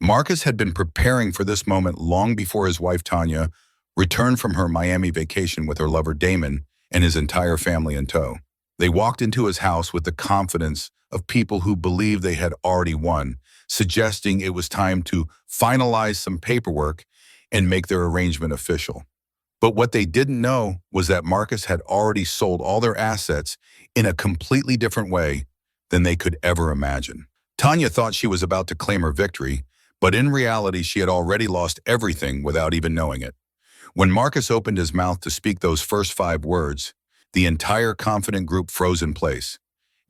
Marcus had been preparing for this moment long before his wife Tanya returned from her Miami vacation with her lover Damon and his entire family in tow. They walked into his house with the confidence of people who believed they had already won, suggesting it was time to finalize some paperwork and make their arrangement official. But what they didn't know was that Marcus had already sold all their assets in a completely different way than they could ever imagine. Tanya thought she was about to claim her victory, but in reality she had already lost everything without even knowing it. When Marcus opened his mouth to speak those first 5 words, the entire confident group froze in place.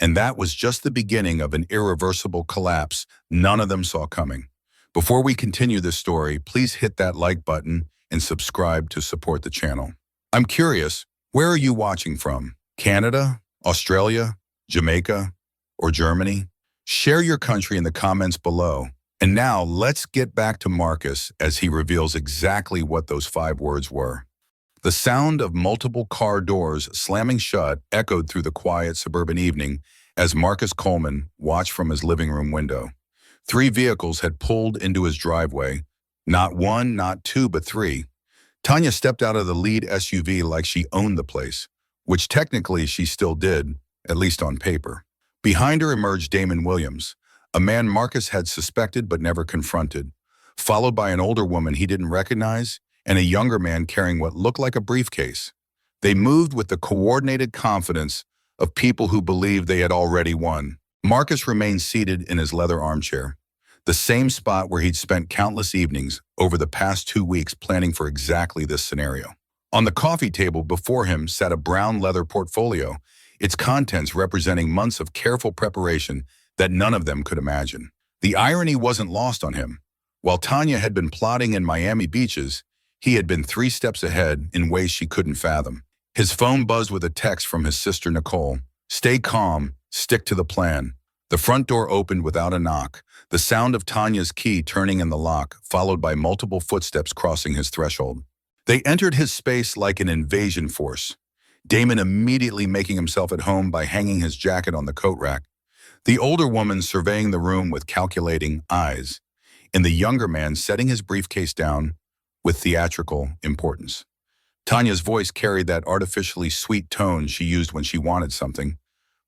And that was just the beginning of an irreversible collapse none of them saw coming. Before we continue this story, please hit that like button and subscribe to support the channel. I'm curious, where are you watching from? Canada, Australia, Jamaica, or Germany? Share your country in the comments below. And now let's get back to Marcus as he reveals exactly what those 5 words were. The sound of multiple car doors slamming shut echoed through the quiet suburban evening as Marcus Coleman watched from his living room window. 3 vehicles had pulled into his driveway. Not 1, not 2, but 3. Tanya stepped out of the lead SUV like she owned the place, which technically she still did, at least on paper. Behind her emerged Damon Williams, a man Marcus had suspected but never confronted, followed by an older woman he didn't recognize and a younger man carrying what looked like a briefcase. They moved with the coordinated confidence of people who believed they had already won. Marcus remained seated in his leather armchair, the same spot where he'd spent countless evenings over the past 2 weeks planning for exactly this scenario. On the coffee table before him sat a brown leather portfolio, its contents representing months of careful preparation that none of them could imagine. The irony wasn't lost on him. While Tanya had been plotting in Miami beaches, he had been 3 steps ahead in ways she couldn't fathom. His phone buzzed with a text from his sister Nicole. "Stay calm, stick to the plan." The front door opened without a knock, the sound of Tanya's key turning in the lock, followed by multiple footsteps crossing his threshold. They entered his space like an invasion force, Damon immediately making himself at home by hanging his jacket on the coat rack, the older woman surveying the room with calculating eyes, and the younger man setting his briefcase down with theatrical importance. Tanya's voice carried that artificially sweet tone she used when she wanted something,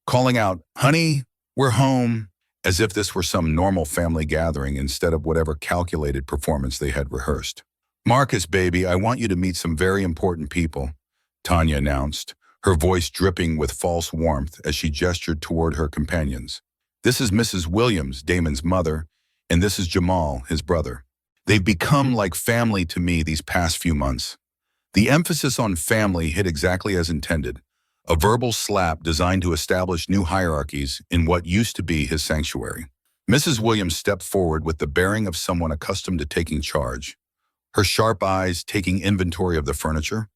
calling out, "Honey, we're home," as if this were some normal family gathering instead of whatever calculated performance they had rehearsed. "Marcus, baby, I want you to meet some very important people," Tanya announced, her voice dripping with false warmth as she gestured toward her companions. "This is Mrs. Williams, Damon's mother, and this is Jamal, his brother. They've become like family to me these past few months." The emphasis on family hit exactly as intended, a verbal slap designed to establish new hierarchies in what used to be his sanctuary. Mrs. Williams stepped forward with the bearing of someone accustomed to taking charge, her sharp eyes taking inventory of the furniture,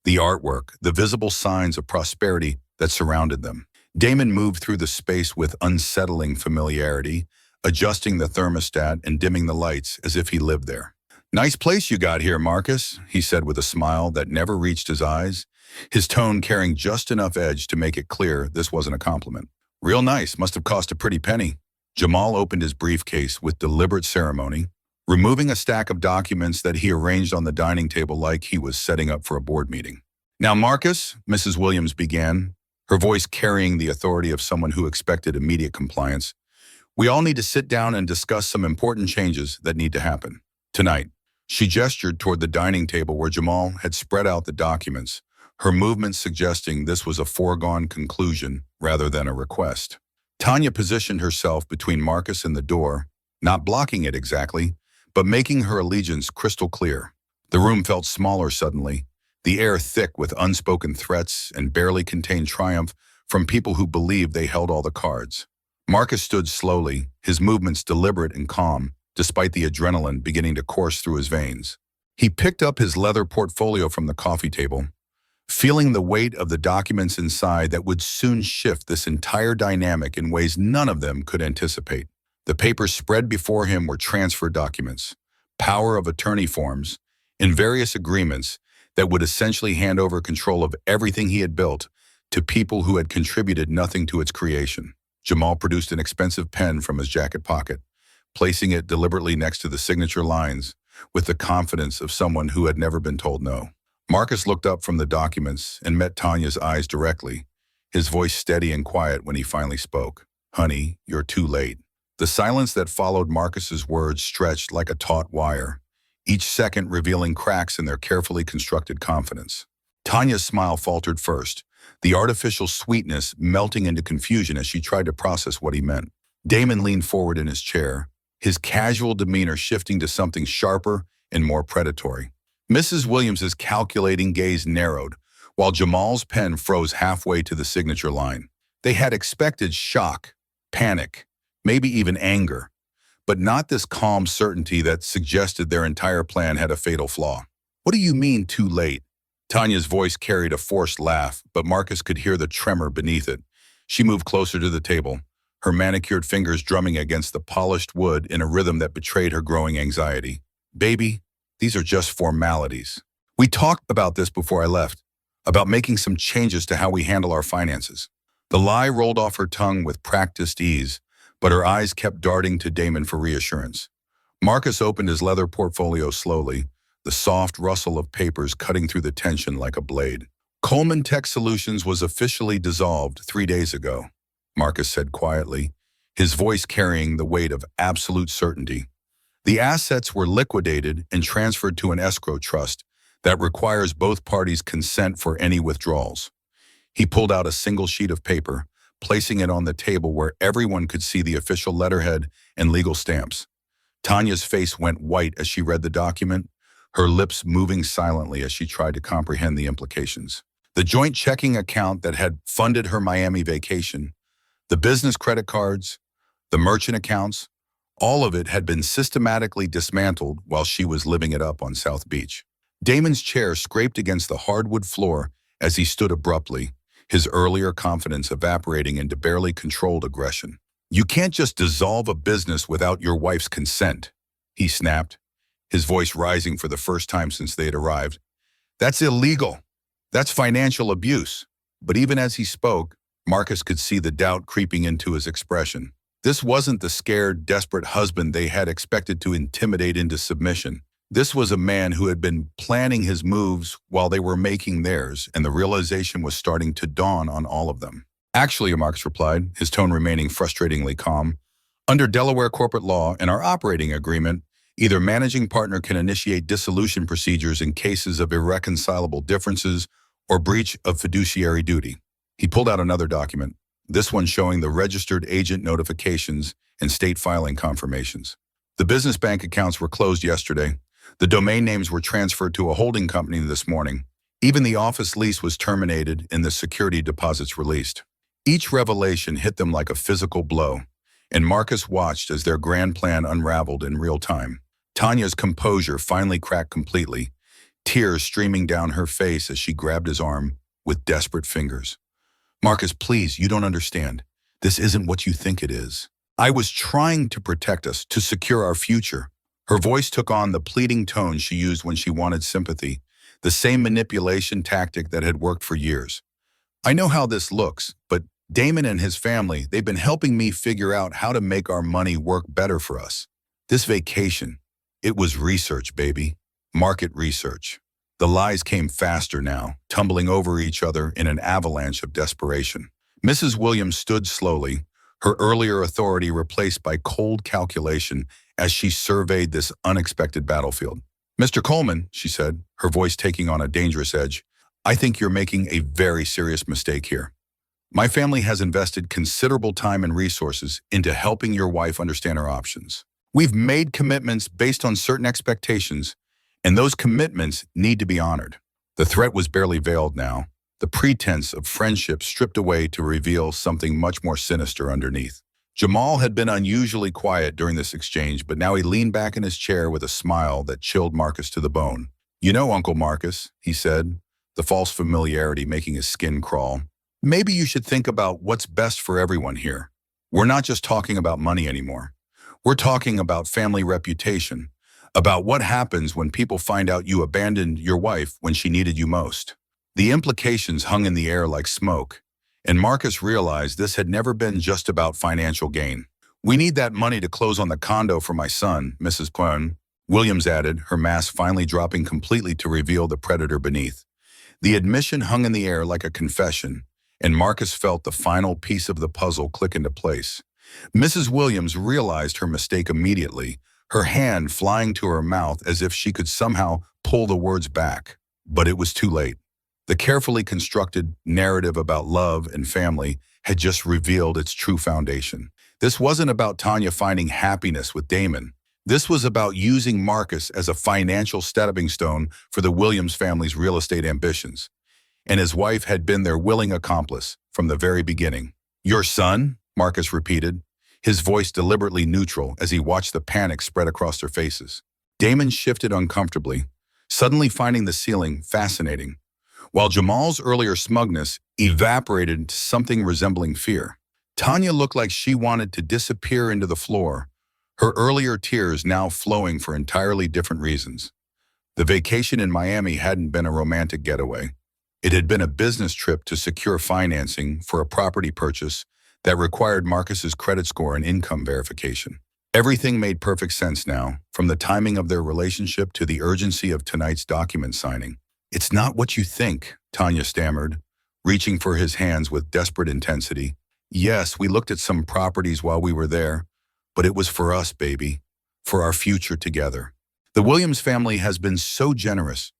the artwork, the visible signs of prosperity that surrounded them. Damon moved through the space with unsettling familiarity, adjusting the thermostat and dimming the lights as if he lived there. "Nice place you got here, Marcus," he said with a smile that never reached his eyes, his tone carrying just enough edge to make it clear this wasn't a compliment. "Real nice, must have cost a pretty penny." Jamal opened his briefcase with deliberate ceremony, removing a stack of documents that he arranged on the dining table like he was setting up for a board meeting. "Now, Marcus," Mrs. Williams began, her voice carrying the authority of someone who expected immediate compliance, "we all need to sit down and discuss some important changes that need to happen tonight." She gestured toward the dining table where Jamal had spread out the documents, her movements suggesting this was a foregone conclusion rather than a request. Tanya positioned herself between Marcus and the door, not blocking it exactly, but making her allegiance crystal clear. The room felt smaller suddenly, the air thick with unspoken threats and barely contained triumph from people who believed they held all the cards. Marcus stood slowly, his movements deliberate and calm, despite the adrenaline beginning to course through his veins. He picked up his leather portfolio from the coffee table, feeling the weight of the documents inside that would soon shift this entire dynamic in ways none of them could anticipate. The papers spread before him were transfer documents, power of attorney forms, and various agreements that would essentially hand over control of everything he had built to people who had contributed nothing to its creation. Jamal produced an expensive pen from his jacket pocket, placing it deliberately next to the signature lines with the confidence of someone who had never been told no. Marcus looked up from the documents and met Tanya's eyes directly, his voice steady and quiet when he finally spoke. "Honey, you're too late." The silence that followed Marcus's words stretched like a taut wire, each second revealing cracks in their carefully constructed confidence. Tanya's smile faltered first, the artificial sweetness melting into confusion as she tried to process what he meant. Damon leaned forward in his chair, his casual demeanor shifting to something sharper and more predatory. Mrs. Williams's calculating gaze narrowed, while Jamal's pen froze halfway to the signature line. They had expected shock, panic, maybe even anger, but not this calm certainty that suggested their entire plan had a fatal flaw. "What do you mean, too late?" Tanya's voice carried a forced laugh, but Marcus could hear the tremor beneath it. She moved closer to the table, her manicured fingers drumming against the polished wood in a rhythm that betrayed her growing anxiety. "Baby, these are just formalities. We talked about this before I left, about making some changes to how we handle our finances." The lie rolled off her tongue with practiced ease, but her eyes kept darting to Damon for reassurance. Marcus opened his leather portfolio slowly, the soft rustle of papers cutting through the tension like a blade. "Coleman Tech Solutions was officially dissolved 3 days ago," Marcus said quietly, his voice carrying the weight of absolute certainty. "The assets were liquidated and transferred to an escrow trust that requires both parties' consent for any withdrawals." He pulled out a single sheet of paper, placing it on the table where everyone could see the official letterhead and legal stamps. Tanya's face went white as she read the document, her lips moving silently as she tried to comprehend the implications. The joint checking account that had funded her Miami vacation, the business credit cards, the merchant accounts, all of it had been systematically dismantled while she was living it up on South Beach. Damon's chair scraped against the hardwood floor as he stood abruptly, his earlier confidence evaporating into barely controlled aggression. "You can't just dissolve a business without your wife's consent," he snapped, his voice rising for the first time since they had arrived. "That's illegal. That's financial abuse." But even as he spoke, Marcus could see the doubt creeping into his expression. This wasn't the scared, desperate husband they had expected to intimidate into submission. This was a man who had been planning his moves while they were making theirs, and the realization was starting to dawn on all of them. "Actually," Marcus replied, his tone remaining frustratingly calm, "under Delaware corporate law and our operating agreement, either managing partner can initiate dissolution procedures in cases of irreconcilable differences or breach of fiduciary duty." He pulled out another document, this one showing the registered agent notifications and state filing confirmations. The business bank accounts were closed yesterday. The domain names were transferred to a holding company this morning. Even the office lease was terminated and the security deposits released. Each revelation hit them like a physical blow, and Marcus watched as their grand plan unraveled in real time. Tanya's composure finally cracked completely, tears streaming down her face as she grabbed his arm with desperate fingers. "Marcus, please, you don't understand. This isn't what you think it is. I was trying to protect us, to secure our future." Her voice took on the pleading tone she used when she wanted sympathy, the same manipulation tactic that had worked for years. "I know how this looks, but Damon and his family, they've been helping me figure out how to make our money work better for us. This vacation, it was research, baby. Market research." The lies came faster now, tumbling over each other in an avalanche of desperation. Mrs. Williams stood slowly, her earlier authority replaced by cold calculation as she surveyed this unexpected battlefield. "Mr. Coleman," she said, her voice taking on a dangerous edge, "I think you're making a very serious mistake here. My family has invested considerable time and resources into helping your wife understand her options. We've made commitments based on certain expectations, and those commitments need to be honored." The threat was barely veiled now, the pretense of friendship stripped away to reveal something much more sinister underneath. Jamal had been unusually quiet during this exchange, but now he leaned back in his chair with a smile that chilled Marcus to the bone. "You know, Uncle Marcus," he said, the false familiarity making his skin crawl, "maybe you should think about what's best for everyone here. We're not just talking about money anymore. We're talking about family reputation, about what happens when people find out you abandoned your wife when she needed you most." The implications hung in the air like smoke, and Marcus realized this had never been just about financial gain. We need that money to close on the condo for my son, Mrs. Quinn, Williams added, her mask finally dropping completely to reveal the predator beneath. The admission hung in the air like a confession, and Marcus felt the final piece of the puzzle click into place. Mrs. Williams realized her mistake immediately, her hand flying to her mouth as if she could somehow pull the words back. But it was too late. The carefully constructed narrative about love and family had just revealed its true foundation. This wasn't about Tanya finding happiness with Damon. This was about using Marcus as a financial stepping stone for the Williams family's real estate ambitions. And his wife had been their willing accomplice from the very beginning. "Your son?" Marcus repeated, his voice deliberately neutral as he watched the panic spread across their faces. Damon shifted uncomfortably, suddenly finding the ceiling fascinating, while Jamal's earlier smugness evaporated into something resembling fear. Tanya looked like she wanted to disappear into the floor, her earlier tears now flowing for entirely different reasons. The vacation in Miami hadn't been a romantic getaway. It had been a business trip to secure financing for a property purchase that required Marcus's credit score and income verification. Everything made perfect sense now, from the timing of their relationship to the urgency of tonight's document signing. "It's not what you think," Tanya stammered, reaching for his hands with desperate intensity. "Yes, we looked at some properties while we were there, but it was for us, baby, for our future together. The Williams family has been so generous,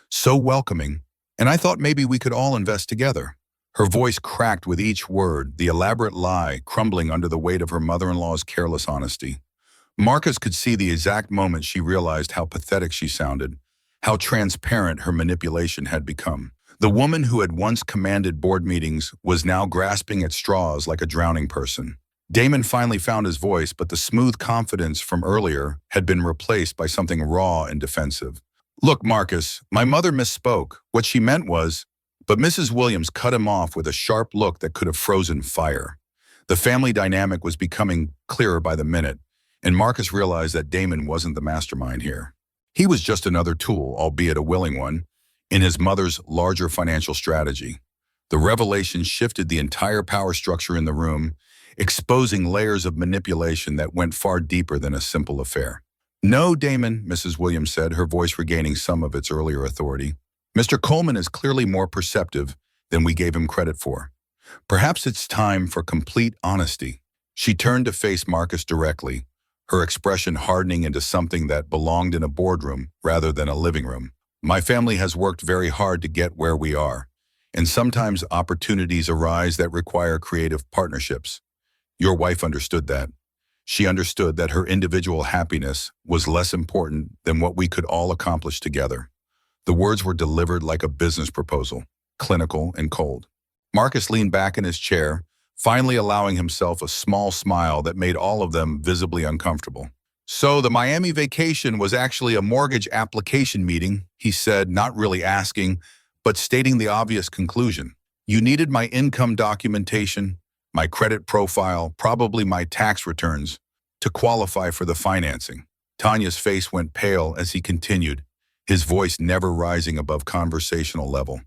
so welcoming, and I thought maybe we could all invest together." Her voice cracked with each word, the elaborate lie crumbling under the weight of her mother-in-law's careless honesty. Marcus could see the exact moment she realized how pathetic she sounded, how transparent her manipulation had become. The woman who had once commanded board meetings was now grasping at straws like a drowning person. Damon finally found his voice, but the smooth confidence from earlier had been replaced by something raw and defensive. "Look, Marcus, my mother misspoke. What she meant was..." But Mrs. Williams cut him off with a sharp look that could have frozen fire. The family dynamic was becoming clearer by the minute, and Marcus realized that Damon wasn't the mastermind here. He was just another tool, albeit a willing one, in his mother's larger financial strategy. The revelation shifted the entire power structure in the room, exposing layers of manipulation that went far deeper than a simple affair. "No, Damon," Mrs. Williams said, her voice regaining some of its earlier authority. "Mr. Coleman is clearly more perceptive than we gave him credit for. Perhaps it's time for complete honesty." She turned to face Marcus directly, her expression hardening into something that belonged in a boardroom rather than a living room. "My family has worked very hard to get where we are, and sometimes opportunities arise that require creative partnerships. Your wife understood that. She understood that her individual happiness was less important than what we could all accomplish together." The words were delivered like a business proposal, clinical and cold. Marcus leaned back in his chair, finally allowing himself a small smile that made all of them visibly uncomfortable. "So the Miami vacation was actually a mortgage application meeting," he said, not really asking, but stating the obvious conclusion. "You needed my income documentation, my credit profile, probably my tax returns, to qualify for the financing." Tanya's face went pale as he continued, his voice never rising above conversational level.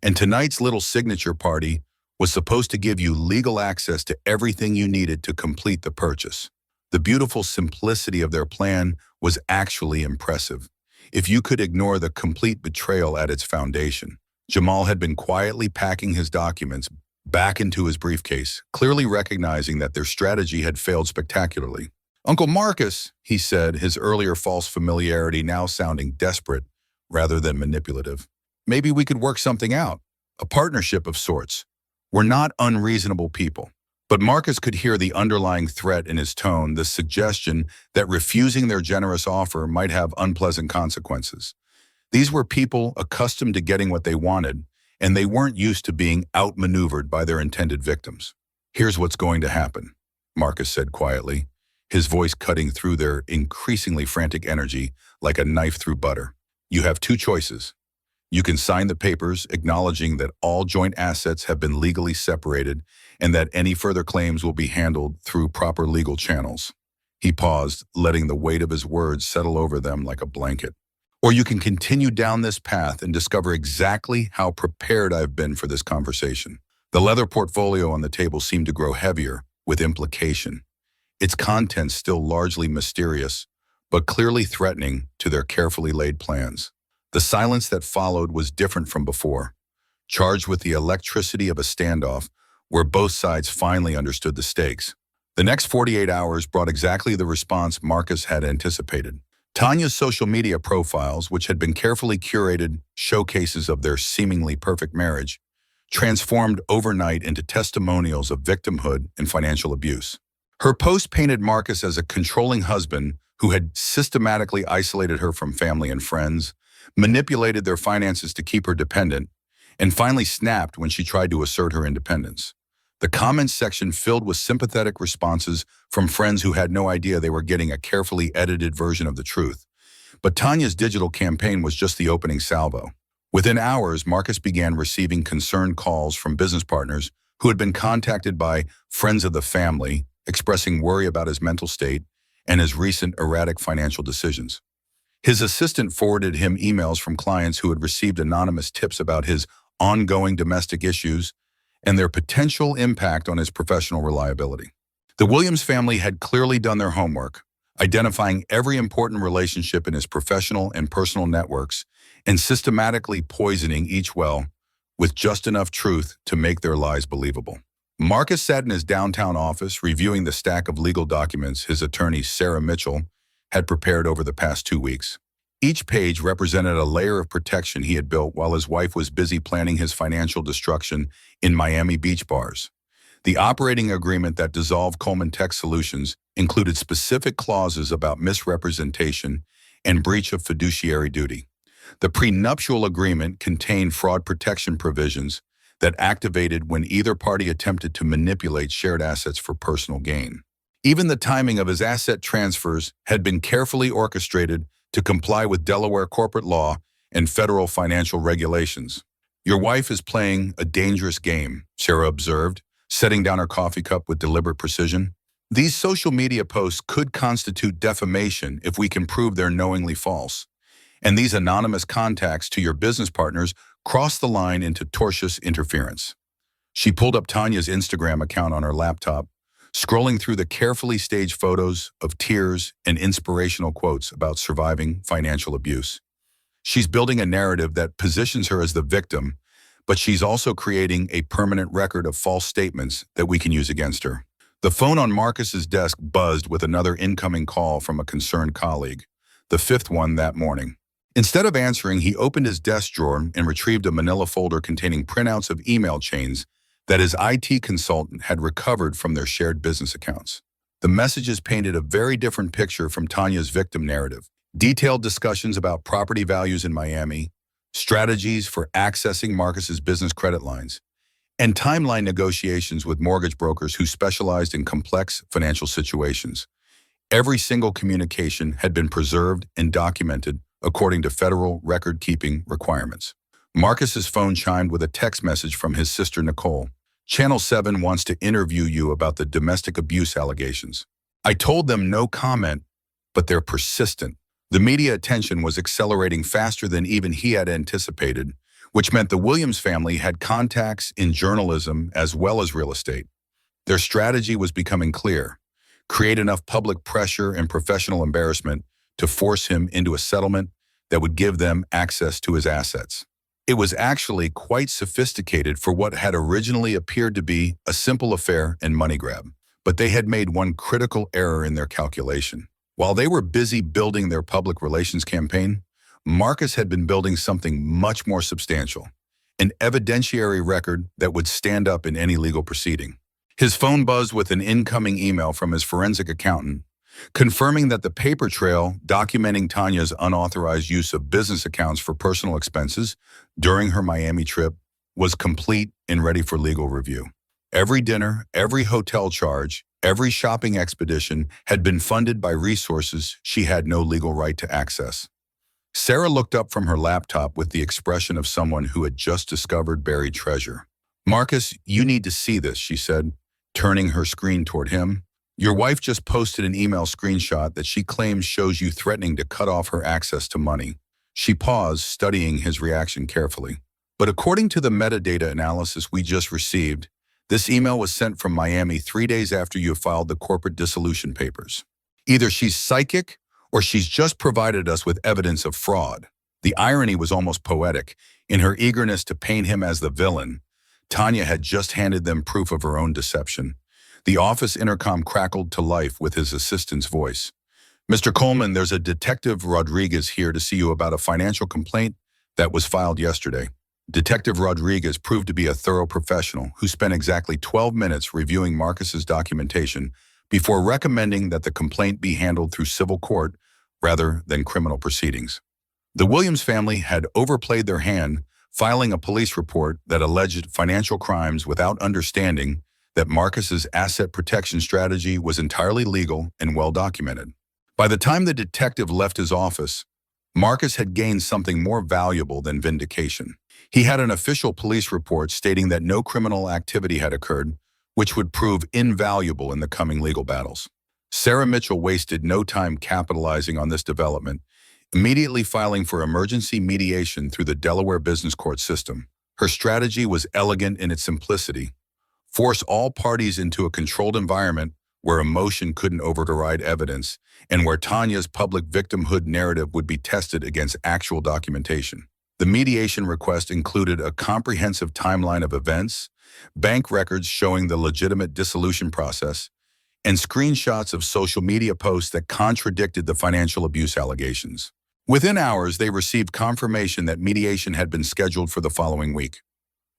"And tonight's little signature party was supposed to give you legal access to everything you needed to complete the purchase." The beautiful simplicity of their plan was actually impressive, if you could ignore the complete betrayal at its foundation. Jamal had been quietly packing his documents back into his briefcase, clearly recognizing that their strategy had failed spectacularly. "Uncle Marcus," he said, his earlier false familiarity now sounding desperate rather than manipulative. "Maybe we could work something out, a partnership of sorts. We're not unreasonable people." But Marcus could hear the underlying threat in his tone, the suggestion that refusing their generous offer might have unpleasant consequences. These were people accustomed to getting what they wanted, and they weren't used to being outmaneuvered by their intended victims. "Here's what's going to happen," Marcus said quietly, his voice cutting through their increasingly frantic energy like a knife through butter. "You have two choices. You can sign the papers acknowledging that all joint assets have been legally separated and that any further claims will be handled through proper legal channels." He paused, letting the weight of his words settle over them like a blanket. "Or you can continue down this path and discover exactly how prepared I've been for this conversation." The leather portfolio on the table seemed to grow heavier with implication, its contents still largely mysterious, but clearly threatening to their carefully laid plans. The silence that followed was different from before, charged with the electricity of a standoff where both sides finally understood the stakes. The next 48 hours brought exactly the response Marcus had anticipated. Tanya's social media profiles, which had been carefully curated showcases of their seemingly perfect marriage, transformed overnight into testimonials of victimhood and financial abuse. Her post painted Marcus as a controlling husband who had systematically isolated her from family and friends, manipulated their finances to keep her dependent, and finally snapped when she tried to assert her independence. The comments section filled with sympathetic responses from friends who had no idea they were getting a carefully edited version of the truth. But Tanya's digital campaign was just the opening salvo. Within hours, Marcus began receiving concerned calls from business partners who had been contacted by friends of the family, expressing worry about his mental state and his recent erratic financial decisions. His assistant forwarded him emails from clients who had received anonymous tips about his ongoing domestic issues and their potential impact on his professional reliability. The Williams family had clearly done their homework, identifying every important relationship in his professional and personal networks and systematically poisoning each well with just enough truth to make their lies believable. Marcus sat in his downtown office reviewing the stack of legal documents his attorney, Sarah Mitchell, had prepared over the past 2 weeks. Each page represented a layer of protection he had built while his wife was busy planning his financial destruction in Miami beach bars. The operating agreement that dissolved Coleman Tech Solutions included specific clauses about misrepresentation and breach of fiduciary duty. The prenuptial agreement contained fraud protection provisions that activated when either party attempted to manipulate shared assets for personal gain. Even the timing of his asset transfers had been carefully orchestrated to comply with Delaware corporate law and federal financial regulations. "Your wife is playing a dangerous game," Sarah observed, setting down her coffee cup with deliberate precision. "These social media posts could constitute defamation if we can prove they're knowingly false. And these anonymous contacts to your business partners cross the line into tortious interference." She pulled up Tanya's Instagram account on her laptop, scrolling through the carefully staged photos of tears and inspirational quotes about surviving financial abuse. She's building a narrative that positions her as the victim, but she's also creating a permanent record of false statements that we can use against her. The phone on Marcus's desk buzzed with another incoming call from a concerned colleague, the fifth one that morning. Instead of answering, he opened his desk drawer and retrieved a manila folder containing printouts of email chains that his IT consultant had recovered from their shared business accounts. The messages painted a very different picture from Tanya's victim narrative. Detailed discussions about property values in Miami, strategies for accessing Marcus's business credit lines, and timeline negotiations with mortgage brokers who specialized in complex financial situations. Every single communication had been preserved and documented according to federal record-keeping requirements. Marcus's phone chimed with a text message from his sister Nicole. "Channel 7 wants to interview you about the domestic abuse allegations. I told them no comment, but they're persistent." The media attention was accelerating faster than even he had anticipated, which meant the Williams family had contacts in journalism as well as real estate. Their strategy was becoming clear: create enough public pressure and professional embarrassment to force him into a settlement that would give them access to his assets. It was actually quite sophisticated for what had originally appeared to be a simple affair and money grab. But they had made one critical error in their calculation. While they were busy building their public relations campaign, Marcus had been building something much more substantial, an evidentiary record that would stand up in any legal proceeding. His phone buzzed with an incoming email from his forensic accountant, confirming that the paper trail documenting Tanya's unauthorized use of business accounts for personal expenses during her Miami trip was complete and ready for legal review. Every dinner, every hotel charge, every shopping expedition had been funded by resources she had no legal right to access. Sarah looked up from her laptop with the expression of someone who had just discovered buried treasure. "Marcus, you need to see this," she said, turning her screen toward him. "Your wife just posted an email screenshot that she claims shows you threatening to cut off her access to money." She paused, studying his reaction carefully. "But according to the metadata analysis we just received, This email was sent from Miami 3 days after you filed the corporate dissolution papers. Either she's psychic or she's just provided us with evidence of fraud. The irony was almost poetic. In her eagerness to paint him as the villain, Tanya had just handed them proof of her own deception. The office intercom crackled to life with his assistant's voice. "Mr. Coleman, there's a Detective Rodriguez here to see you about a financial complaint that was filed yesterday." Detective Rodriguez proved to be a thorough professional who spent exactly 12 minutes reviewing Marcus's documentation before recommending that the complaint be handled through civil court rather than criminal proceedings. The Williams family had overplayed their hand, filing a police report that alleged financial crimes without understanding that Marcus's asset protection strategy was entirely legal and well documented. By the time the detective left his office, Marcus had gained something more valuable than vindication. He had an official police report stating that no criminal activity had occurred, which would prove invaluable in the coming legal battles. Sarah Mitchell wasted no time capitalizing on this development, immediately filing for emergency mediation through the Delaware Business Court system. Her strategy was elegant in its simplicity: force all parties into a controlled environment where emotion couldn't override evidence and where Tanya's public victimhood narrative would be tested against actual documentation. The mediation request included a comprehensive timeline of events, bank records showing the legitimate dissolution process, and screenshots of social media posts that contradicted the financial abuse allegations. Within hours, they received confirmation that mediation had been scheduled for the following week.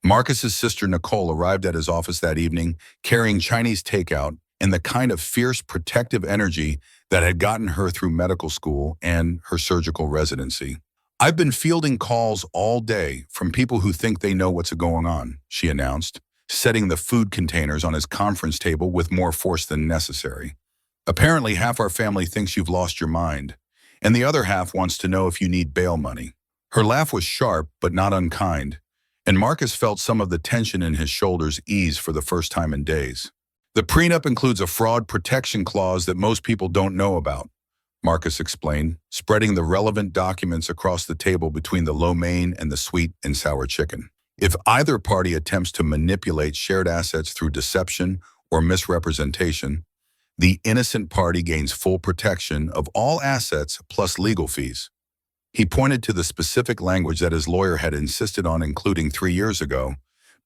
Marcus's sister Nicole arrived at his office that evening carrying Chinese takeout and the kind of fierce protective energy that had gotten her through medical school and her surgical residency. "I've been fielding calls all day from people who think they know what's going on," she announced, setting the food containers on his conference table with more force than necessary. "Apparently, half our family thinks you've lost your mind, and the other half wants to know if you need bail money." Her laugh was sharp but not unkind, and Marcus felt some of the tension in his shoulders ease for the first time in days. "The prenup includes a fraud protection clause that most people don't know about," Marcus explained, spreading the relevant documents across the table between the lo mein and the sweet and sour chicken. "If either party attempts to manipulate shared assets through deception or misrepresentation, the innocent party gains full protection of all assets plus legal fees." He pointed to the specific language that his lawyer had insisted on including 3 years ago,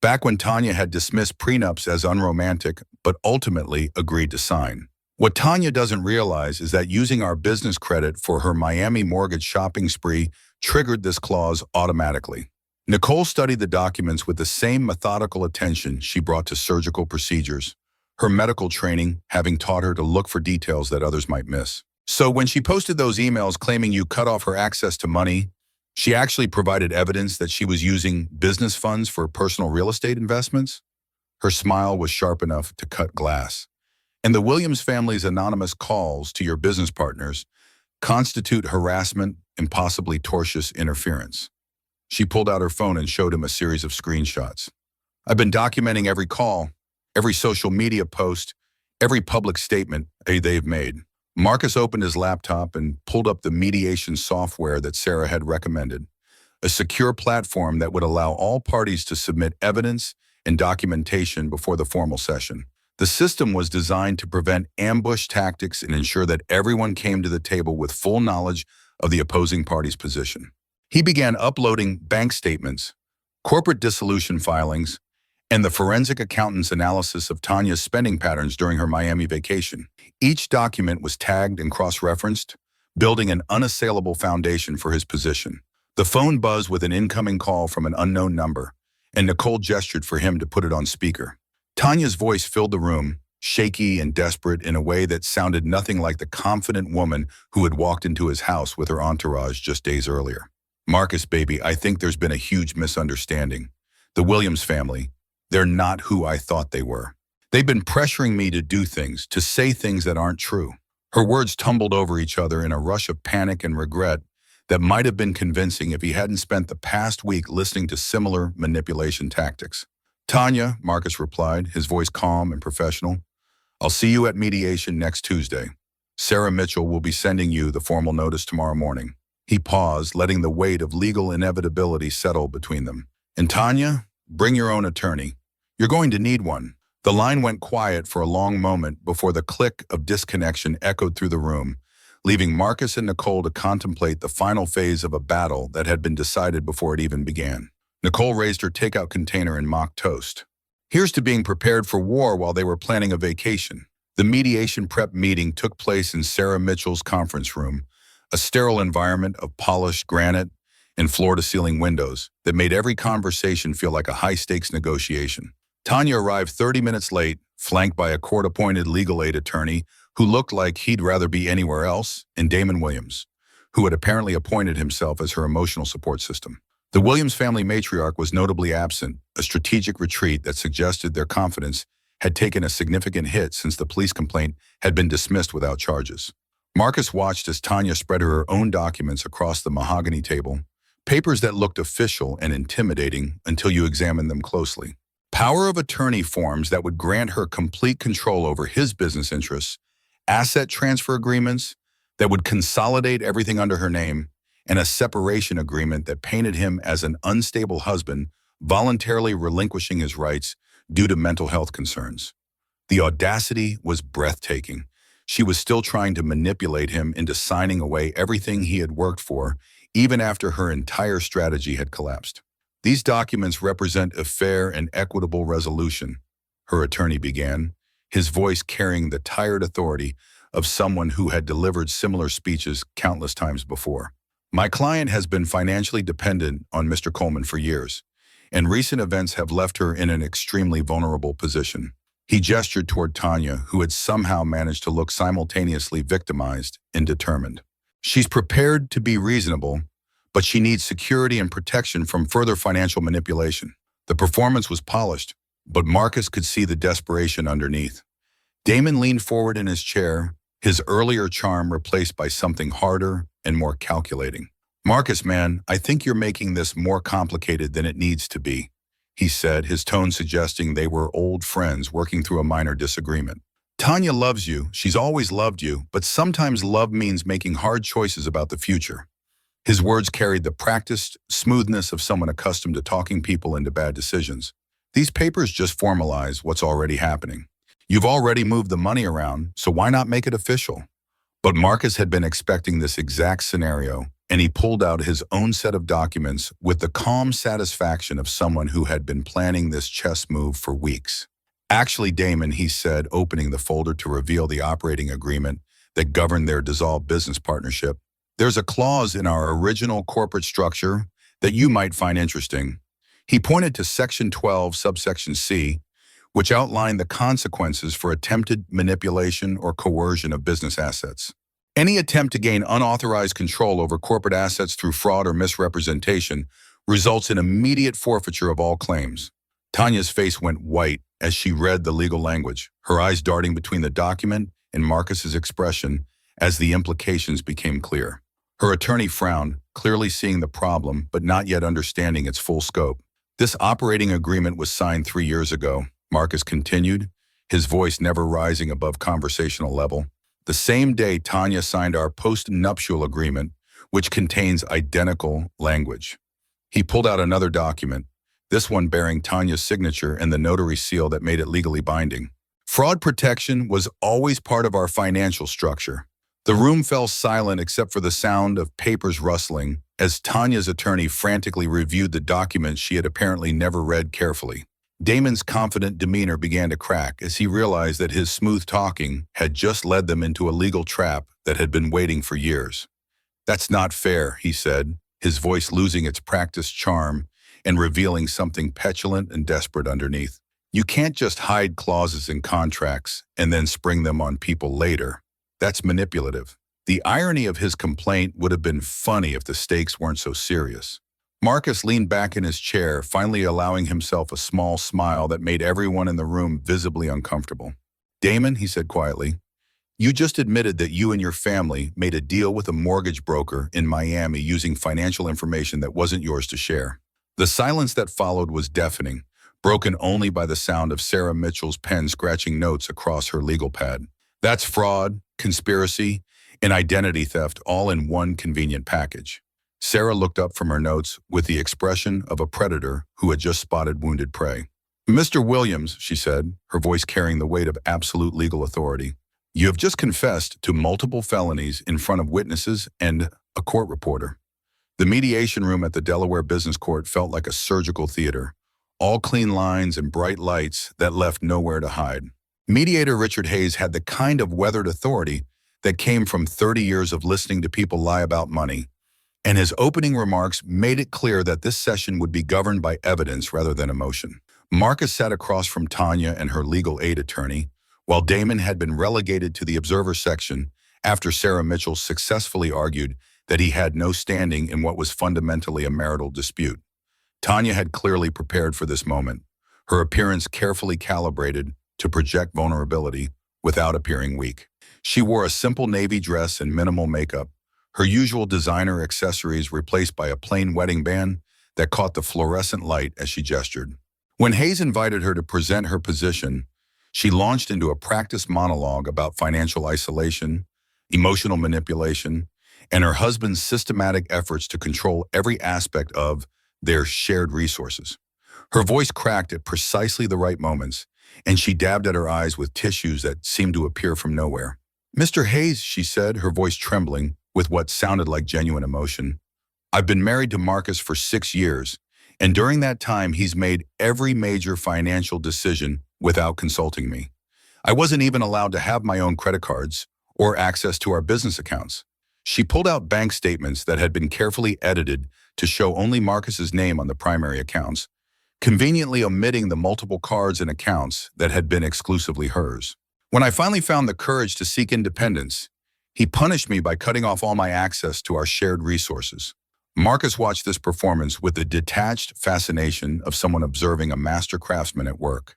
back when Tanya had dismissed prenups as unromantic but ultimately agreed to sign. "What Tanya doesn't realize is that using our business credit for her Miami mortgage shopping spree triggered this clause automatically." Nicole studied the documents with the same methodical attention she brought to surgical procedures, her medical training having taught her to look for details that others might miss. "So when she posted those emails claiming you cut off her access to money, she actually provided evidence that she was using business funds for personal real estate investments?" Her smile was sharp enough to cut glass. "And the Williams family's anonymous calls to your business partners constitute harassment and possibly tortious interference." She pulled out her phone and showed him a series of screenshots. "I've been documenting every call, every social media post, every public statement they've made." Marcus opened his laptop and pulled up the mediation software that Sarah had recommended, a secure platform that would allow all parties to submit evidence and documentation before the formal session. The system was designed to prevent ambush tactics and ensure that everyone came to the table with full knowledge of the opposing party's position. He began uploading bank statements, corporate dissolution filings, and the forensic accountant's analysis of Tanya's spending patterns during her Miami vacation. Each document was tagged and cross-referenced, building an unassailable foundation for his position. The phone buzzed with an incoming call from an unknown number, and Nicole gestured for him to put it on speaker. Tanya's voice filled the room, shaky and desperate in a way that sounded nothing like the confident woman who had walked into his house with her entourage just days earlier. "Marcus, baby, I think there's been a huge misunderstanding. The Williams family, they're not who I thought they were. They've been pressuring me to do things, to say things that aren't true." Her words tumbled over each other in a rush of panic and regret that might have been convincing if he hadn't spent the past week listening to similar manipulation tactics. "Tanya," Marcus replied, his voice calm and professional, "I'll see you at mediation next Tuesday. Sarah Mitchell will be sending you the formal notice tomorrow morning." He paused, letting the weight of legal inevitability settle between them. "And Tanya, bring your own attorney. You're going to need one. The line went quiet for a long moment before the click of disconnection echoed through the room, leaving Marcus and Nicole to contemplate the final phase of a battle that had been decided before it even began. Nicole raised her takeout container and mock toast. Here's to being prepared for war while they were planning a vacation. The mediation prep meeting took place in Sarah Mitchell's conference room, a sterile environment of polished granite and floor-to-ceiling windows that made every conversation feel like a high-stakes negotiation. Tanya arrived 30 minutes late, flanked by a court-appointed legal aid attorney who looked like he'd rather be anywhere else, and Damon Williams, who had apparently appointed himself as her emotional support system. The Williams family matriarch was notably absent, a strategic retreat that suggested their confidence had taken a significant hit since the police complaint had been dismissed without charges. Marcus watched as Tanya spread her own documents across the mahogany table, papers that looked official and intimidating until you examined them closely. Power of attorney forms that would grant her complete control over his business interests, asset transfer agreements that would consolidate everything under her name, and a separation agreement that painted him as an unstable husband voluntarily relinquishing his rights due to mental health concerns. The audacity was breathtaking. She was still trying to manipulate him into signing away everything he had worked for, even after her entire strategy had collapsed. These documents represent a fair and equitable resolution, her attorney began, his voice carrying the tired authority of someone who had delivered similar speeches countless times before. My client has been financially dependent on Mr. Coleman for years, and recent events have left her in an extremely vulnerable position. He gestured toward Tanya, who had somehow managed to look simultaneously victimized and determined. She's prepared to be reasonable, but she needs security and protection from further financial manipulation. The performance was polished, but Marcus could see the desperation underneath. Damon leaned forward in his chair, his earlier charm replaced by something harder and more calculating. Marcus, man, I think you're making this more complicated than it needs to be, he said, his tone suggesting they were old friends working through a minor disagreement. Tanya loves you, she's always loved you, but sometimes love means making hard choices about the future. His words carried the practiced smoothness of someone accustomed to talking people into bad decisions. These papers just formalize what's already happening. You've already moved the money around, so why not make it official? But Marcus had been expecting this exact scenario, and he pulled out his own set of documents with the calm satisfaction of someone who had been planning this chess move for weeks. Actually, Damon, he said, opening the folder to reveal the operating agreement that governed their dissolved business partnership, there's a clause in our original corporate structure that you might find interesting. He pointed to Section 12, subsection C, which outlined the consequences for attempted manipulation or coercion of business assets. Any attempt to gain unauthorized control over corporate assets through fraud or misrepresentation results in immediate forfeiture of all claims. Tanya's face went white as she read the legal language, her eyes darting between the document and Marcus's expression as the implications became clear. Her attorney frowned, clearly seeing the problem but not yet understanding its full scope. This operating agreement was signed 3 years ago, Marcus continued, his voice never rising above conversational level. The same day Tanya signed our post-nuptial agreement, which contains identical language. He pulled out another document, this one bearing Tanya's signature and the notary seal that made it legally binding. Fraud protection was always part of our financial structure. The room fell silent except for the sound of papers rustling as Tanya's attorney frantically reviewed the documents she had apparently never read carefully. Damon's confident demeanor began to crack as he realized that his smooth talking had just led them into a legal trap that had been waiting for years. That's not fair, he said, his voice losing its practiced charm and revealing something petulant and desperate underneath. You can't just hide clauses in contracts and then spring them on people later. That's manipulative. The irony of his complaint would have been funny if the stakes weren't so serious. Marcus leaned back in his chair, finally allowing himself a small smile that made everyone in the room visibly uncomfortable. Damon, he said quietly, you just admitted that you and your family made a deal with a mortgage broker in Miami using financial information that wasn't yours to share. The silence that followed was deafening, broken only by the sound of Sarah Mitchell's pen scratching notes across her legal pad. That's fraud, conspiracy, and identity theft all in one convenient package. Sarah looked up from her notes with the expression of a predator who had just spotted wounded prey. Mr. Williams, she said, her voice carrying the weight of absolute legal authority, you have just confessed to multiple felonies in front of witnesses and a court reporter. The mediation room at the Delaware Business Court felt like a surgical theater, all clean lines and bright lights that left nowhere to hide. Mediator Richard Hayes had the kind of weathered authority that came from 30 years of listening to people lie about money, and his opening remarks made it clear that this session would be governed by evidence rather than emotion. Marcus sat across from Tanya and her legal aid attorney, while Damon had been relegated to the observer section after Sarah Mitchell successfully argued that he had no standing in what was fundamentally a marital dispute. Tanya had clearly prepared for this moment, her appearance carefully calibrated to project vulnerability without appearing weak. She wore a simple navy dress and minimal makeup, her usual designer accessories replaced by a plain wedding band that caught the fluorescent light as she gestured. When Hayes invited her to present her position, she launched into a practice monologue about financial isolation, emotional manipulation, and her husband's systematic efforts to control every aspect of their shared resources. Her voice cracked at precisely the right moments, and she dabbed at her eyes with tissues that seemed to appear from nowhere. Mr. Hayes, she said, her voice trembling with what sounded like genuine emotion, I've been married to Marcus for 6 years, and during that time he's made every major financial decision without consulting me. I wasn't even allowed to have my own credit cards or access to our business accounts. She pulled out bank statements that had been carefully edited to show only Marcus's name on the primary accounts, conveniently omitting the multiple cards and accounts that had been exclusively hers. When I finally found the courage to seek independence, he punished me by cutting off all my access to our shared resources. Marcus watched this performance with the detached fascination of someone observing a master craftsman at work.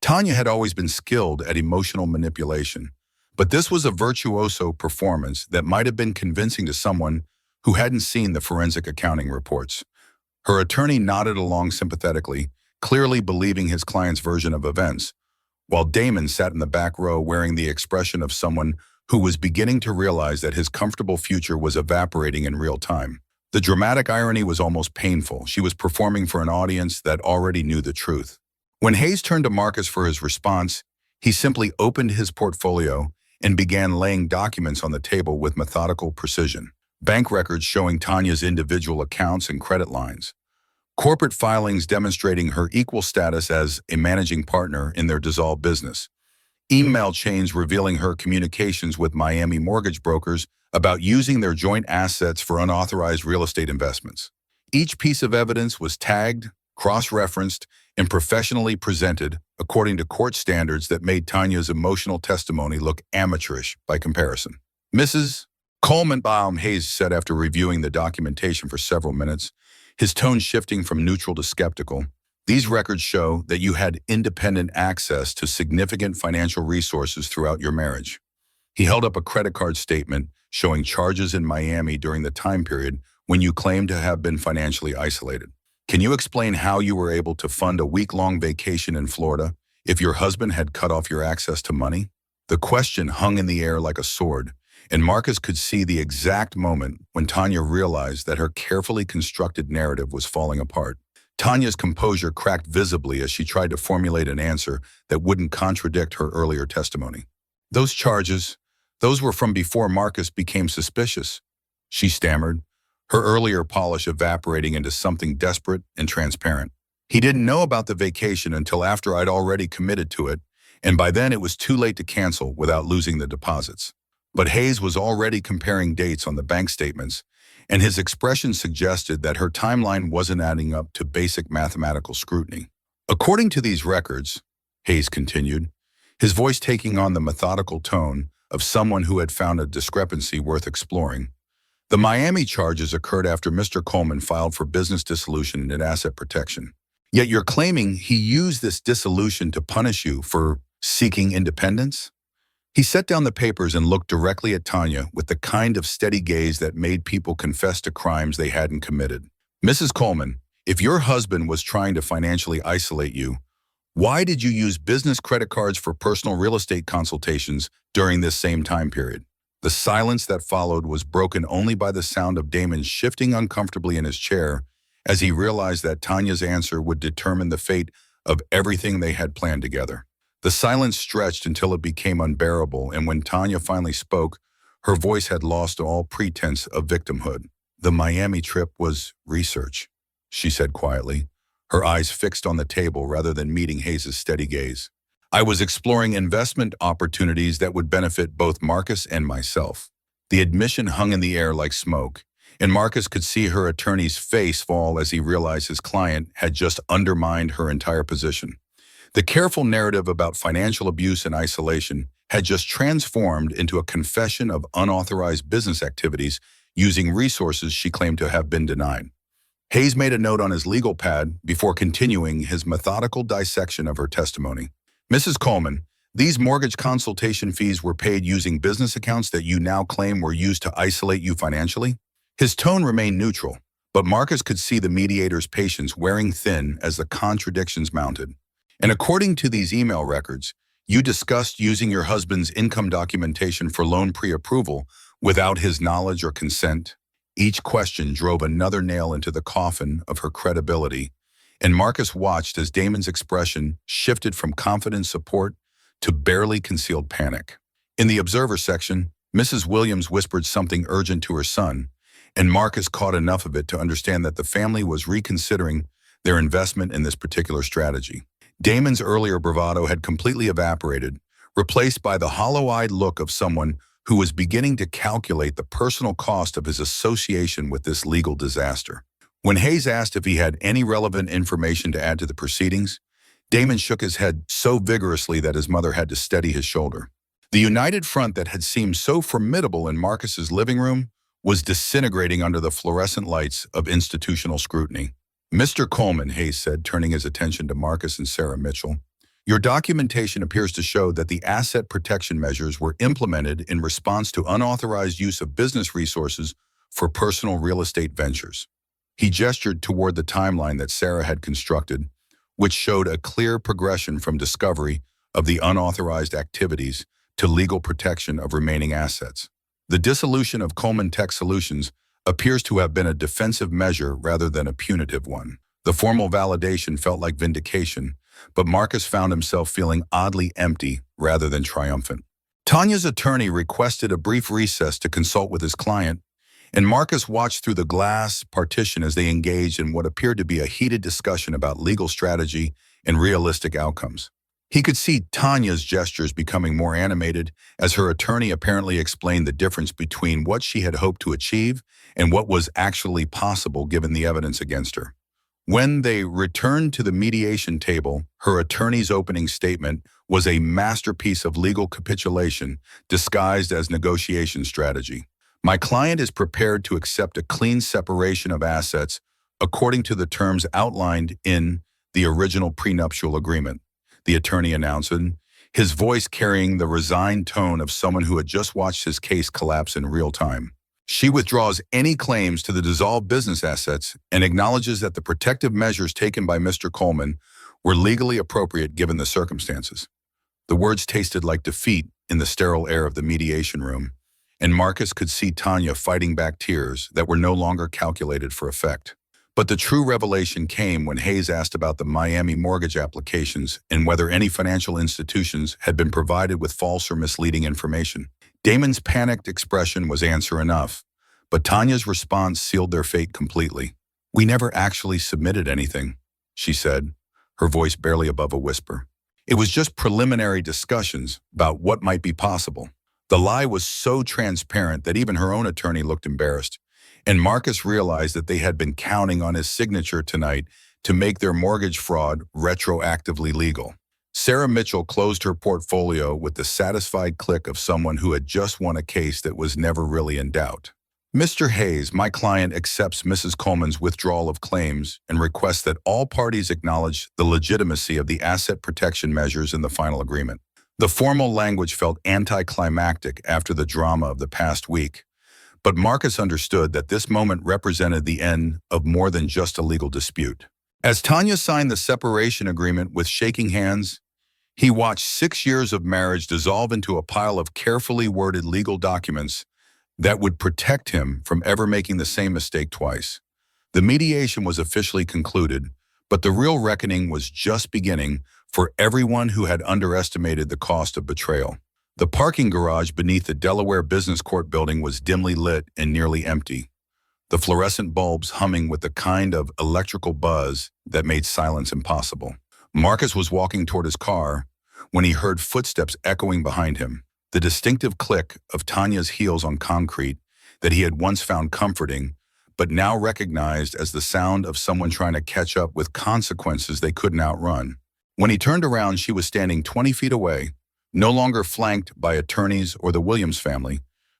Tanya had always been skilled at emotional manipulation, but this was a virtuoso performance that might have been convincing to someone who hadn't seen the forensic accounting reports. Her attorney nodded along sympathetically, clearly believing his client's version of events, while Damon sat in the back row wearing the expression of someone who was beginning to realize that his comfortable future was evaporating in real time. The dramatic irony was almost painful. She was performing for an audience that already knew the truth. When Hayes turned to Marcus for his response, he simply opened his portfolio and began laying documents on the table with methodical precision. Bank records showing Tanya's individual accounts and credit lines. Corporate filings demonstrating her equal status as a managing partner in their dissolved business. Email chains revealing her communications with Miami mortgage brokers about using their joint assets for unauthorized real estate investments. Each piece of evidence was tagged, cross-referenced, and professionally presented according to court standards that made Tanya's emotional testimony look amateurish by comparison. Mrs. Coleman, Hayes said after reviewing the documentation for several minutes, his tone shifting from neutral to skeptical. These records show that you had independent access to significant financial resources throughout your marriage. He held up a credit card statement showing charges in Miami during the time period when you claimed to have been financially isolated. Can you explain how you were able to fund a week-long vacation in Florida if your husband had cut off your access to money? The question hung in the air like a sword, and Marcus could see the exact moment when Tanya realized that her carefully constructed narrative was falling apart. Tanya's composure cracked visibly as she tried to formulate an answer that wouldn't contradict her earlier testimony. Those charges, those were from before Marcus became suspicious, she stammered, her earlier polish evaporating into something desperate and transparent. He didn't know about the vacation until after I'd already committed to it, and by then it was too late to cancel without losing the deposits. But Hayes was already comparing dates on the bank statements, and his expression suggested that her timeline wasn't adding up to basic mathematical scrutiny. According to these records, Hayes continued, his voice taking on the methodical tone of someone who had found a discrepancy worth exploring, the Miami charges occurred after Mr. Coleman filed for business dissolution and asset protection. Yet you're claiming he used this dissolution to punish you for seeking independence? He set down the papers and looked directly at Tanya with the kind of steady gaze that made people confess to crimes they hadn't committed. Mrs. Coleman, if your husband was trying to financially isolate you, why did you use business credit cards for personal real estate consultations during this same time period? The silence that followed was broken only by the sound of Damon shifting uncomfortably in his chair as he realized that Tanya's answer would determine the fate of everything they had planned together. The silence stretched until it became unbearable, and when Tanya finally spoke, her voice had lost all pretense of victimhood. "The Miami trip was research," she said quietly, her eyes fixed on the table rather than meeting Hayes' steady gaze. "I was exploring investment opportunities that would benefit both Marcus and myself." The admission hung in the air like smoke, and Marcus could see her attorney's face fall as he realized his client had just undermined her entire position. The careful narrative about financial abuse and isolation had just transformed into a confession of unauthorized business activities using resources she claimed to have been denied. Hayes made a note on his legal pad before continuing his methodical dissection of her testimony. "Mrs. Coleman, these mortgage consultation fees were paid using business accounts that you now claim were used to isolate you financially?" His tone remained neutral, but Marcus could see the mediator's patience wearing thin as the contradictions mounted. "And according to these email records, you discussed using your husband's income documentation for loan pre-approval without his knowledge or consent." Each question drove another nail into the coffin of her credibility, and Marcus watched as Damon's expression shifted from confident support to barely concealed panic. In the observer section, Mrs. Williams whispered something urgent to her son, and Marcus caught enough of it to understand that the family was reconsidering their investment in this particular strategy. Damon's earlier bravado had completely evaporated, replaced by the hollow-eyed look of someone who was beginning to calculate the personal cost of his association with this legal disaster. When Hayes asked if he had any relevant information to add to the proceedings, Damon shook his head so vigorously that his mother had to steady his shoulder. The united front that had seemed so formidable in Marcus's living room was disintegrating under the fluorescent lights of institutional scrutiny. "Mr. Coleman," Hayes said, turning his attention to Marcus and Sarah Mitchell, "your documentation appears to show that the asset protection measures were implemented in response to unauthorized use of business resources for personal real estate ventures." He gestured toward the timeline that Sarah had constructed, which showed a clear progression from discovery of the unauthorized activities to legal protection of remaining assets. "The dissolution of Coleman Tech Solutions appears to have been a defensive measure rather than a punitive one." The formal validation felt like vindication, but Marcus found himself feeling oddly empty rather than triumphant. Tanya's attorney requested a brief recess to consult with his client, and Marcus watched through the glass partition as they engaged in what appeared to be a heated discussion about legal strategy and realistic outcomes. He could see Tanya's gestures becoming more animated as her attorney apparently explained the difference between what she had hoped to achieve and what was actually possible given the evidence against her. When they returned to the mediation table, her attorney's opening statement was a masterpiece of legal capitulation disguised as negotiation strategy. "My client is prepared to accept a clean separation of assets according to the terms outlined in the original prenuptial agreement," the attorney announced, his voice carrying the resigned tone of someone who had just watched his case collapse in real time. "She withdraws any claims to the dissolved business assets and acknowledges that the protective measures taken by Mr. Coleman were legally appropriate given the circumstances." The words tasted like defeat in the sterile air of the mediation room, and Marcus could see Tanya fighting back tears that were no longer calculated for effect. But the true revelation came when Hayes asked about the Miami mortgage applications and whether any financial institutions had been provided with false or misleading information. Damon's panicked expression was answer enough, but Tanya's response sealed their fate completely. "We never actually submitted anything," she said, her voice barely above a whisper. "It was just preliminary discussions about what might be possible." The lie was so transparent that even her own attorney looked embarrassed, and Marcus realized that they had been counting on his signature tonight to make their mortgage fraud retroactively legal. Sarah Mitchell closed her portfolio with the satisfied click of someone who had just won a case that was never really in doubt. "Mr. Hayes, my client accepts Mrs. Coleman's withdrawal of claims and requests that all parties acknowledge the legitimacy of the asset protection measures in the final agreement." The formal language felt anticlimactic after the drama of the past week, but Marcus understood that this moment represented the end of more than just a legal dispute. As Tanya signed the separation agreement with shaking hands, he watched 6 years of marriage dissolve into a pile of carefully worded legal documents that would protect him from ever making the same mistake twice. The mediation was officially concluded, But the real reckoning was just beginning for everyone who had underestimated the cost of betrayal. The parking garage beneath the Delaware Business Court building was dimly lit and nearly empty, the fluorescent bulbs humming with the kind of electrical buzz that made silence impossible. Marcus was walking toward his car when he heard footsteps echoing behind him, the distinctive click of Tanya's heels on concrete that he had once found comforting, but now recognized as the sound of someone trying to catch up with consequences they couldn't outrun. When he turned around, she was standing 20 feet away, no longer flanked by attorneys or the Williams family,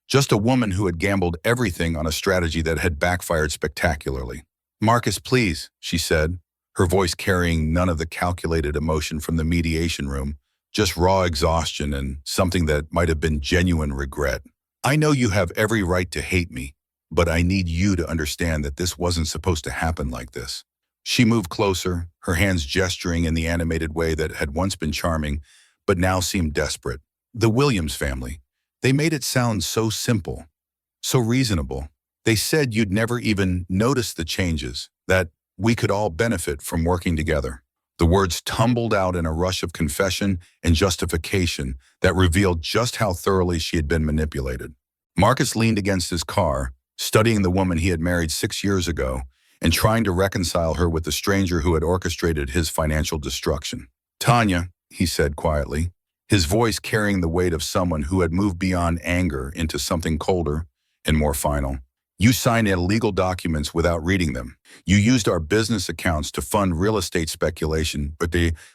just a woman who had gambled everything on a strategy that had backfired spectacularly. "Marcus, please," she said, her voice carrying none of the calculated emotion from the mediation room, just raw exhaustion and something that might have been genuine regret. "I know you have every right to hate me, but I need you to understand that this wasn't supposed to happen like this." She moved closer, her hands gesturing in the animated way that had once been charming, but now seemed desperate. "The Williams family. They made it sound so simple, so reasonable. They said you'd never even notice the changes, that we could all benefit from working together." The words tumbled out in a rush of confession and justification that revealed just how thoroughly she had been manipulated. Marcus leaned against his car, studying the woman he had married 6 years ago and trying to reconcile her with the stranger who had orchestrated his financial destruction. "Tanya," he said quietly, his voice carrying the weight of someone who had moved beyond anger into something colder and more final. "You signed illegal documents without reading them. You used our business accounts to fund real estate speculation, but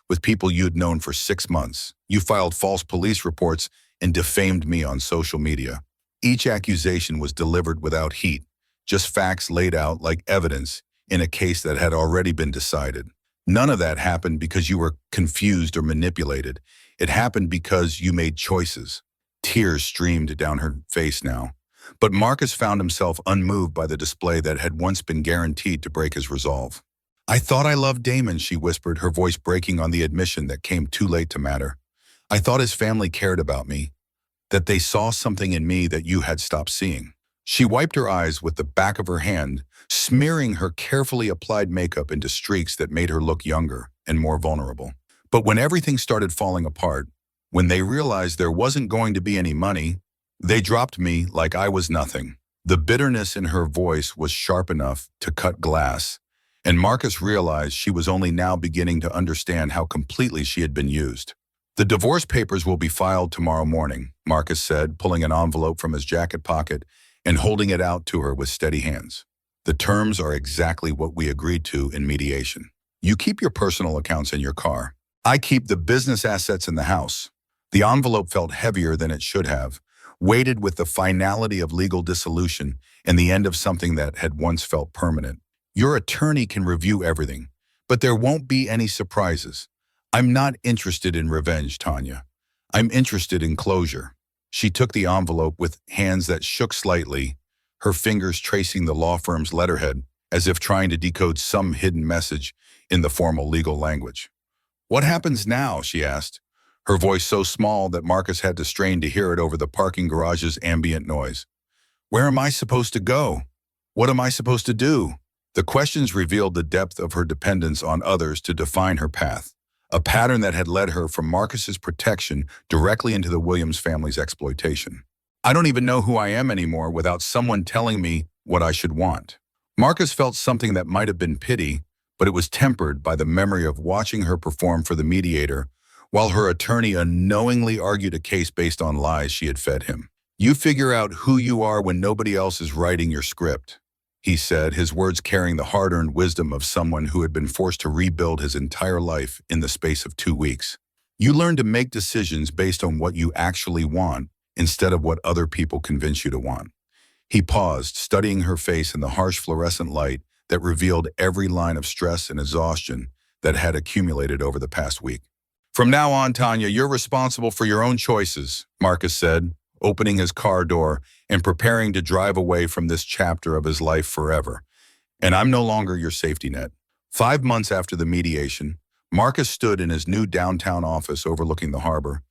with people you'd known for 6 months. You filed false police reports and defamed me on social media. Each accusation was delivered without heat, just facts laid out like evidence in a case that had already been decided. None of that happened because you were confused or manipulated. It happened because you made choices." Tears streamed down her face now. But Marcus found himself unmoved by the display that had once been guaranteed to break his resolve. "I thought I loved Damon," she whispered, her voice breaking on the admission that came too late to matter. "I thought his family cared about me, that they saw something in me that you had stopped seeing." She wiped her eyes with the back of her hand, smearing her carefully applied makeup into streaks that made her look younger and more vulnerable. "But when everything started falling apart, when they realized there wasn't going to be any money, they dropped me like I was nothing." The bitterness in her voice was sharp enough to cut glass, and Marcus realized she was only now beginning to understand how completely she had been used. "The divorce papers will be filed tomorrow morning," Marcus said, pulling an envelope from his jacket pocket and holding it out to her with steady hands. "The terms are exactly what we agreed to in mediation. You keep your personal accounts in your car. I keep the business assets in the house." The envelope felt heavier than it should have, weighted with the finality of legal dissolution and the end of something that had once felt permanent. "Your attorney can review everything, but there won't be any surprises. I'm not interested in revenge, Tanya. I'm interested in closure." She took the envelope with hands that shook slightly, her fingers tracing the law firm's letterhead as if trying to decode some hidden message in the formal legal language. "What happens now?" she asked, her voice so small that Marcus had to strain to hear it over the parking garage's ambient noise. "Where am I supposed to go? What am I supposed to do?" The questions revealed the depth of her dependence on others to define her path, a pattern that had led her from Marcus's protection directly into the Williams family's exploitation. "I don't even know who I am anymore without someone telling me what I should want." Marcus felt something that might have been pity, but it was tempered by the memory of watching her perform for the mediator while her attorney unknowingly argued a case based on lies she had fed him. "You figure out who you are when nobody else is writing your script," he said, his words carrying the hard-earned wisdom of someone who had been forced to rebuild his entire life in the space of 2 weeks. "You learn to make decisions based on what you actually want instead of what other people convince you to want." He paused, studying her face in the harsh fluorescent light that revealed every line of stress and exhaustion that had accumulated over the past week. "From now on, Tanya, you're responsible for your own choices," Marcus said, opening his car door and preparing to drive away from this chapter of his life forever. "And I'm no longer your safety net." 5 months after the mediation, Marcus stood in his new downtown office overlooking the harbor,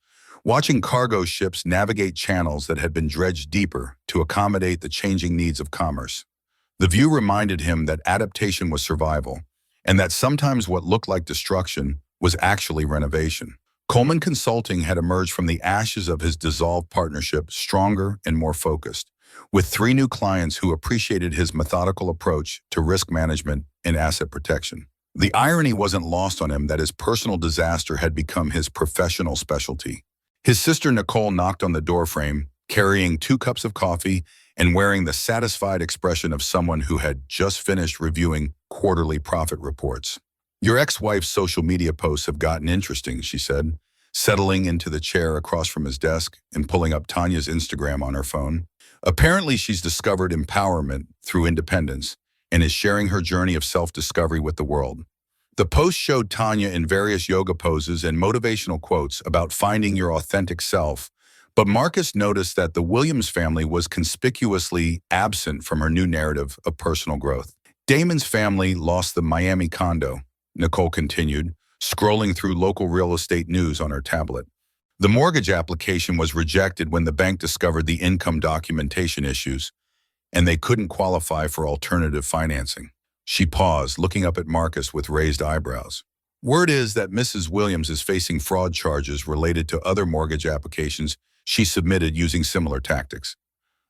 watching cargo ships navigate channels that had been dredged deeper to accommodate the changing needs of commerce. The view reminded him that adaptation was survival, and that sometimes what looked like destruction was actually renovation. Coleman Consulting had emerged from the ashes of his dissolved partnership stronger and more focused, with 3 new clients who appreciated his methodical approach to risk management and asset protection. The irony wasn't lost on him that his personal disaster had become his professional specialty. His sister Nicole knocked on the doorframe, carrying 2 cups of coffee and wearing the satisfied expression of someone who had just finished reviewing quarterly profit reports. "Your ex-wife's social media posts have gotten interesting," she said, settling into the chair across from his desk and pulling up Tanya's Instagram on her phone. Apparently, she's discovered empowerment through independence and is sharing her journey of self-discovery with the world. The post showed Tanya in various yoga poses and motivational quotes about finding your authentic self, but Marcus noticed that the Williams family was conspicuously absent from her new narrative of personal growth. "Damon's family lost the Miami condo," Nicole continued, scrolling through local real estate news on her tablet. "The mortgage application was rejected when the bank discovered the income documentation issues, and they couldn't qualify for alternative financing." She paused, looking up at Marcus with raised eyebrows. "Word is that Mrs. Williams is facing fraud charges related to other mortgage applications she submitted using similar tactics.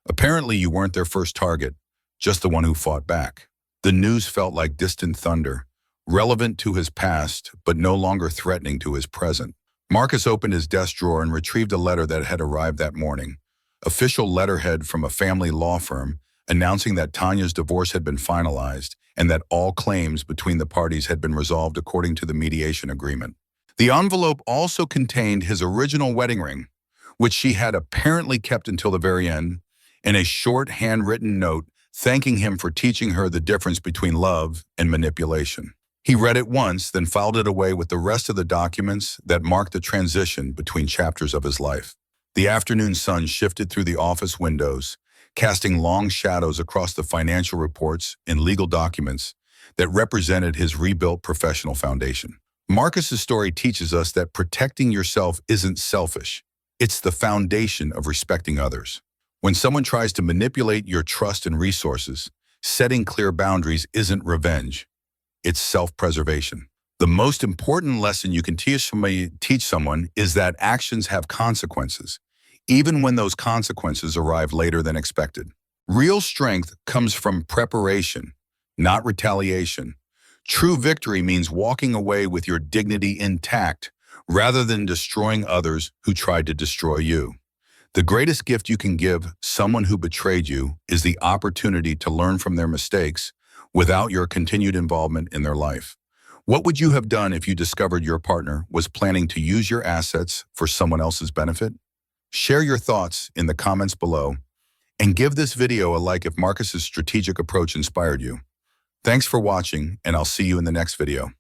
Apparently you weren't their first target, just the one who fought back." The news felt like distant thunder, relevant to his past, but no longer threatening to his present. Marcus opened his desk drawer and retrieved a letter that had arrived that morning. Official letterhead from a family law firm announcing that Tanya's divorce had been finalized and that all claims between the parties had been resolved according to the mediation agreement. The envelope also contained his original wedding ring, which she had apparently kept until the very end, and a short handwritten note thanking him for teaching her the difference between love and manipulation. He read it once, then filed it away with the rest of the documents that marked the transition between chapters of his life. The afternoon sun shifted through the office windows, casting long shadows across the financial reports and legal documents that represented his rebuilt professional foundation. Marcus's story teaches us that protecting yourself isn't selfish. It's the foundation of respecting others. When someone tries to manipulate your trust and resources, setting clear boundaries isn't revenge. It's self-preservation. The most important lesson you can teach someone is that actions have consequences, even when those consequences arrive later than expected. Real strength comes from preparation, not retaliation. True victory means walking away with your dignity intact rather than destroying others who tried to destroy you. The greatest gift you can give someone who betrayed you is the opportunity to learn from their mistakes without your continued involvement in their life. What would you have done if you discovered your partner was planning to use your assets for someone else's benefit? Share your thoughts in the comments below and give this video a like if Marcus's strategic approach inspired you. Thanks for watching, and I'll see you in the next video.